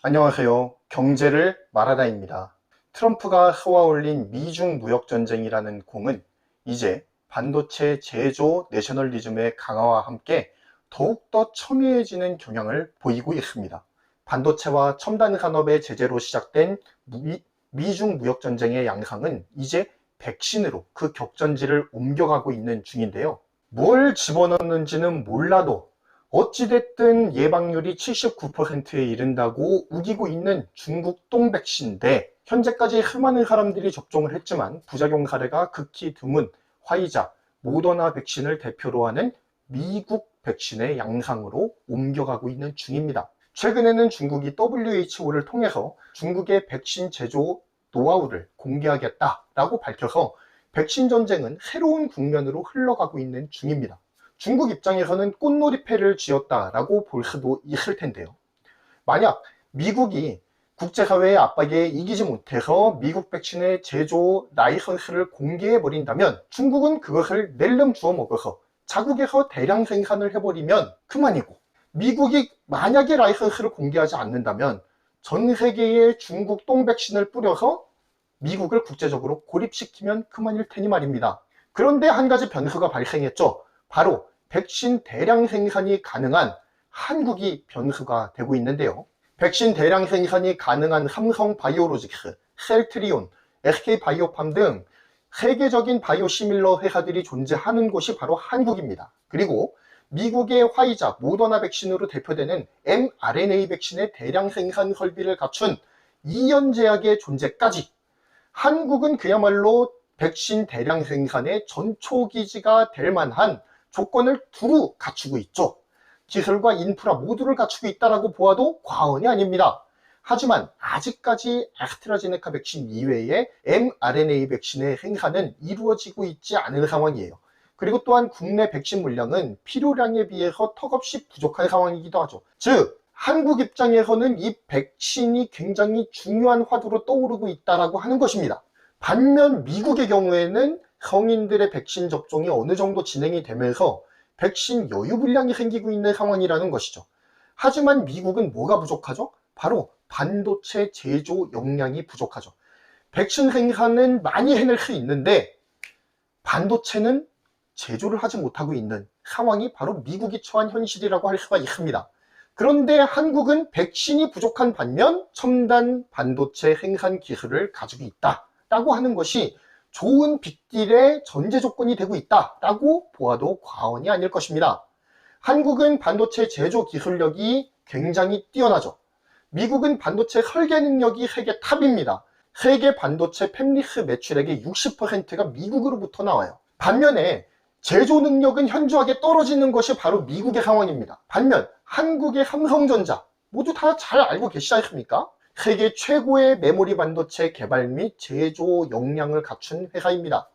안녕하세요. 경제를 말하다입니다. 트럼프가 쏘아올린 미중 무역전쟁이라는 공은 이제 반도체 제조 내셔널리즘의 강화와 함께 더욱더 첨예해지는 경향을 보이고 있습니다. 반도체와 첨단 산업의 제재로 시작된 미중 무역전쟁의 양상은 이제 백신으로 그 격전지를 옮겨가고 있는 중인데요. 뭘 집어넣는지는 몰라도 어찌됐든 예방률이 79%에 이른다고 우기고 있는 중국 똥백신인데 현재까지 수많은 사람들이 접종을 했지만 부작용 사례가 극히 드문 화이자, 모더나 백신을 대표로 하는 미국 백신의 양상으로 옮겨가고 있는 중입니다. 최근에는 중국이 WHO를 통해서 중국의 백신 제조 노하우를 공개하겠다라고 밝혀서 백신 전쟁은 새로운 국면으로 흘러가고 있는 중입니다. 중국 입장에서는 꽃놀이패를 쥐었다라고 볼 수도 있을 텐데요. 만약 미국이 국제사회의 압박에 이기지 못해서 미국 백신의 제조 라이선스를 공개해버린다면 중국은 그것을 낼름 주워 먹어서 자국에서 대량 생산을 해버리면 그만이고, 미국이 만약에 라이선스를 공개하지 않는다면 전 세계에 중국 똥백신을 뿌려서 미국을 국제적으로 고립시키면 그만일 테니 말입니다. 그런데 한 가지 변수가 발생했죠. 바로 백신 대량 생산이 가능한 한국이 변수가 되고 있는데요. 백신 대량 생산이 가능한 삼성 바이오로직스, 셀트리온, SK바이오팜 등 세계적인 바이오시밀러 회사들이 존재하는 곳이 바로 한국입니다. 그리고 미국의 화이자, 모더나 백신으로 대표되는 mRNA 백신의 대량 생산 설비를 갖춘 이연제약의 존재까지 한국은 그야말로 백신 대량 생산의 전초기지가 될 만한 조건을 두루 갖추고 있죠. 기술과 인프라 모두를 갖추고 있다고 보아도 과언이 아닙니다. 하지만 아직까지 아스트라제네카 백신 이외의 mRNA 백신의 생산은 이루어지고 있지 않은 상황이에요. 그리고 또한 국내 백신 물량은 필요량에 비해서 턱없이 부족한 상황이기도 하죠. 즉, 한국 입장에서는 이 백신이 굉장히 중요한 화두로 떠오르고 있다고 하는 것입니다. 반면 미국의 경우에는 성인들의 백신 접종이 어느 정도 진행이 되면서 백신 여유 불량이 생기고 있는 상황이라는 것이죠. 하지만 미국은 뭐가 부족하죠? 바로 반도체 제조 역량이 부족하죠. 백신 생산은 많이 해낼 수 있는데 반도체는 제조를 하지 못하고 있는 상황이 바로 미국이 처한 현실이라고 할 수가 있습니다. 그런데 한국은 백신이 부족한 반면 첨단 반도체 생산 기술을 가지고 있다라고 하는 것이 좋은 빅딜의 전제 조건이 되고 있다라고 보아도 과언이 아닐 것입니다. 한국은 반도체 제조 기술력이 굉장히 뛰어나죠. 미국은 반도체 설계 능력이 세계 탑입니다. 세계 반도체 팹리스 매출액의 60%가 미국으로부터 나와요. 반면에 제조 능력은 현저하게 떨어지는 것이 바로 미국의 상황입니다. 반면 한국의 삼성전자 모두 다 잘 알고 계시지 않습니까? 세계 최고의 메모리 반도체 개발 및 제조 역량을 갖춘 회사입니다.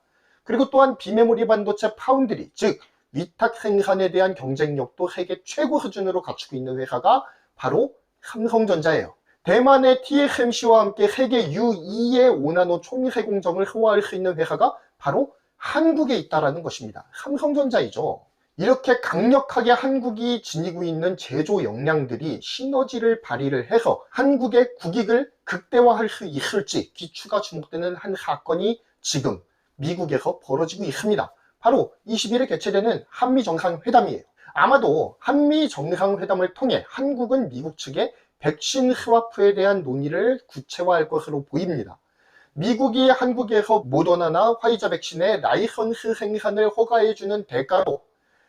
그리고 또한 비메모리 반도체 파운드리, 즉 위탁 생산에 대한 경쟁력도 세계 최고 수준으로 갖추고 있는 회사가 바로 삼성전자예요. 대만의 TSMC와 함께 세계 U2의 5나노 총세 공정을 소화할 수 있는 회사가 바로 한국에 있다는 것입니다. 삼성전자이죠. 이렇게 강력하게 한국이 지니고 있는 제조 역량들이 시너지를 발휘를 해서 한국의 국익을 극대화할 수 있을지 귀추가 주목되는 한 사건이 지금 미국에서 벌어지고 있습니다. 바로 20일에 개최되는 한미정상회담이에요. 아마도 한미정상회담을 통해 한국은 미국 측에 백신 스와프에 대한 논의를 구체화할 것으로 보입니다. 미국이 한국에서 모더나나 화이자 백신의 라이선스 생산을 허가해주는 대가로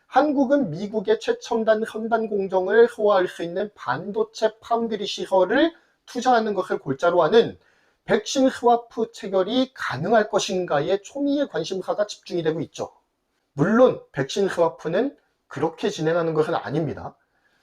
한국은 미국의 최첨단 선단 공정을 소화할 수 있는 반도체 파운드리 시설을 투자하는 것을 골자로 하는 백신 스와프 체결이 가능할 것인가에 초미의 관심사가 집중이 되고 있죠. 물론 백신 스와프는 그렇게 진행하는 것은 아닙니다.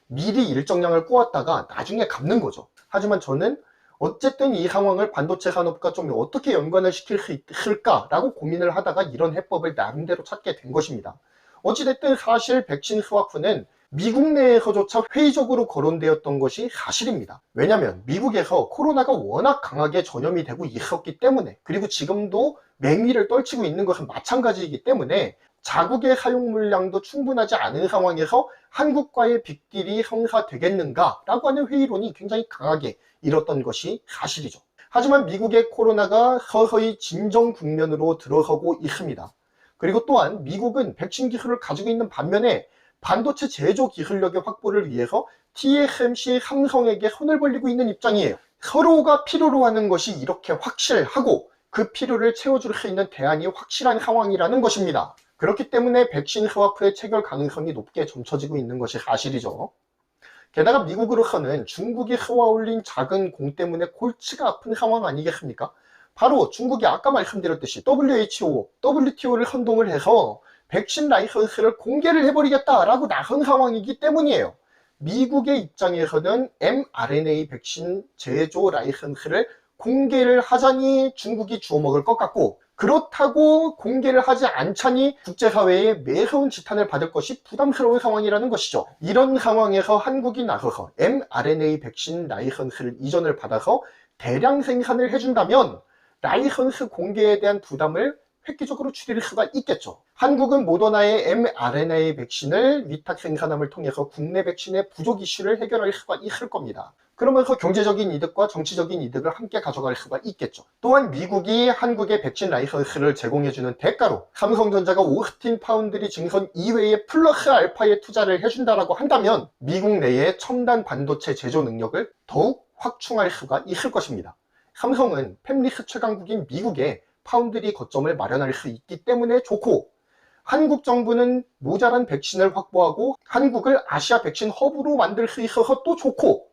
미리 일정량을 꼬았다가 나중에 갚는 거죠. 하지만 저는 어쨌든 이 상황을 반도체 산업과 좀 어떻게 연관을 시킬 수 있을까라고 고민을 하다가 이런 해법을 나름대로 찾게 된 것입니다. 어찌됐든 사실 백신 스와프는 미국 내에서조차 회의적으로 거론되었던 것이 사실입니다. 왜냐하면 미국에서 코로나가 워낙 강하게 전염이 되고 있었기 때문에, 그리고 지금도 맹위를 떨치고 있는 것은 마찬가지이기 때문에 자국의 사용 물량도 충분하지 않은 상황에서 한국과의 빅딜이 성사되겠는가 라고 하는 회의론이 굉장히 강하게 일었던 것이 사실이죠. 하지만 미국의 코로나가 서서히 진정 국면으로 들어서고 있습니다. 그리고 또한 미국은 백신 기술을 가지고 있는 반면에 반도체 제조 기술력의 확보를 위해서 TSMC, 삼성에게 손을 벌리고 있는 입장이에요. 서로가 필요로 하는 것이 이렇게 확실하고 그 필요를 채워줄 수 있는 대안이 확실한 상황이라는 것입니다. 그렇기 때문에 백신 스와프의 체결 가능성이 높게 점쳐지고 있는 것이 사실이죠. 게다가 미국으로서는 중국이 쏘아올린 작은 공 때문에 골치가 아픈 상황 아니겠습니까? 바로 중국이 아까 말씀드렸듯이 WHO, WTO를 선동을 해서 백신 라이선스를 공개를 해버리겠다라고 나선 상황이기 때문이에요. 미국의 입장에서는 mRNA 백신 제조 라이선스를 공개를 하자니 중국이 주워먹을 것 같고, 그렇다고 공개를 하지 않자니 국제사회에 매서운 지탄을 받을 것이 부담스러운 상황이라는 것이죠. 이런 상황에서 한국이 나서서 mRNA 백신 라이선스를 이전을 받아서 대량 생산을 해준다면 라이선스 공개에 대한 부담을 획기적으로 줄일 수가 있겠죠. 한국은 모더나의 mRNA 백신을 위탁 생산함을 통해서 국내 백신의 부족 이슈를 해결할 수가 있을 겁니다. 그러면서 경제적인 이득과 정치적인 이득을 함께 가져갈 수가 있겠죠. 또한 미국이 한국의 백신 라이선스를 제공해주는 대가로 삼성전자가 오스틴 파운드리 증선 이외에 플러스 알파에 투자를 해준다라고 한다면 미국 내의 첨단 반도체 제조 능력을 더욱 확충할 수가 있을 것입니다. 삼성은 팹리스 최강국인 미국에 파운드리 거점을 마련할 수 있기 때문에 좋고, 한국 정부는 모자란 백신을 확보하고 한국을 아시아 백신 허브로 만들 수 있어서 또 좋고,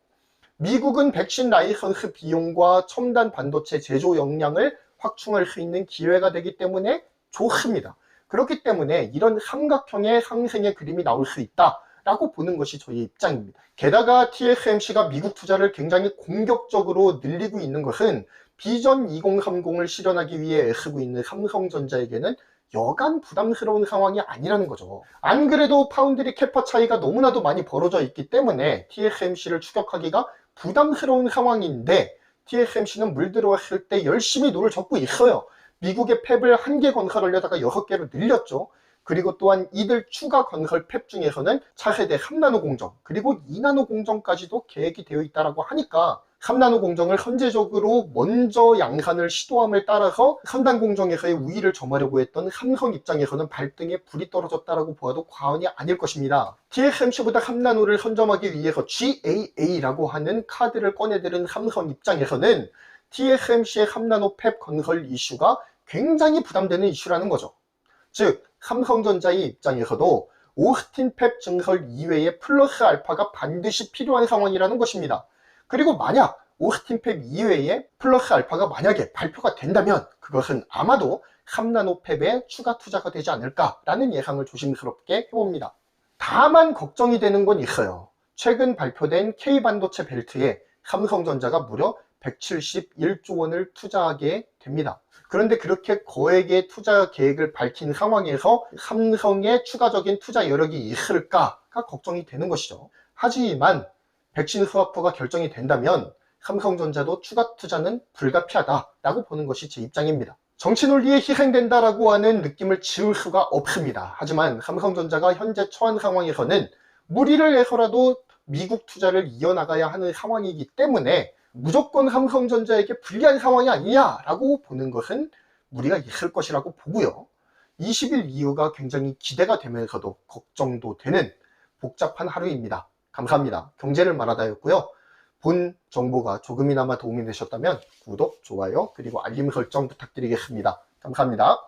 미국은 백신 라이선스 비용과 첨단 반도체 제조 역량을 확충할 수 있는 기회가 되기 때문에 좋습니다. 그렇기 때문에 이런 삼각형의 상생의 그림이 나올 수 있다라고 보는 것이 저희 입장입니다. 게다가 TSMC가 미국 투자를 굉장히 공격적으로 늘리고 있는 것은 비전 2030을 실현하기 위해 애쓰고 있는 삼성전자에게는 여간 부담스러운 상황이 아니라는 거죠. 안 그래도 파운드리 캐파 차이가 너무나도 많이 벌어져 있기 때문에 TSMC를 추격하기가 부담스러운 상황인데, TSMC는 물 들어왔을 때 열심히 노를 젓고 있어요. 미국의 팹을 1개 건설하려다가 6개로 늘렸죠. 그리고 또한 이들 추가 건설 팹 중에서는 차세대 3나노 공정, 그리고 2나노 공정까지도 계획이 되어 있다고 하니까 3나노 공정을 선제적으로 먼저 양산을 시도함을 따라서 3단 공정에서의 우위를 점하려고 했던 삼성 입장에서는 발등에 불이 떨어졌다라고 보아도 과언이 아닐 것입니다. TSMC보다 3나노를 선점하기 위해서 GAA라고 하는 카드를 꺼내들은 삼성 입장에서는 TSMC의 3나노 팹 건설 이슈가 굉장히 부담되는 이슈라는 거죠. 즉, 삼성전자의 입장에서도 오스틴 팹 증설 이외에 플러스 알파가 반드시 필요한 상황이라는 것입니다. 그리고 만약 오스틴 팹 이외에 플러스 알파가 만약에 발표가 된다면 그것은 아마도 3나노 팹에 추가 투자가 되지 않을까라는 예상을 조심스럽게 해봅니다. 다만 걱정이 되는 건 있어요. 최근 발표된 K반도체 벨트에 삼성전자가 무려 171조 원을 투자하게 됩니다. 그런데 그렇게 거액의 투자 계획을 밝힌 상황에서 삼성의 추가적인 투자 여력이 있을까가 걱정이 되는 것이죠. 하지만 백신 스와프가 결정이 된다면 삼성전자도 추가 투자는 불가피하다라고 보는 것이 제 입장입니다. 정치 논리에 희생된다라고 하는 느낌을 지울 수가 없습니다. 하지만 삼성전자가 현재 처한 상황에서는 무리를 해서라도 미국 투자를 이어나가야 하는 상황이기 때문에 무조건 삼성전자에게 불리한 상황이 아니냐라고 보는 것은 무리가 있을 것이라고 보고요. 20일 이후가 굉장히 기대가 되면서도 걱정도 되는 복잡한 하루입니다. 감사합니다. 경제를 말하다였고요. 본 정보가 조금이나마 도움이 되셨다면 구독, 좋아요, 그리고 알림 설정 부탁드리겠습니다. 감사합니다.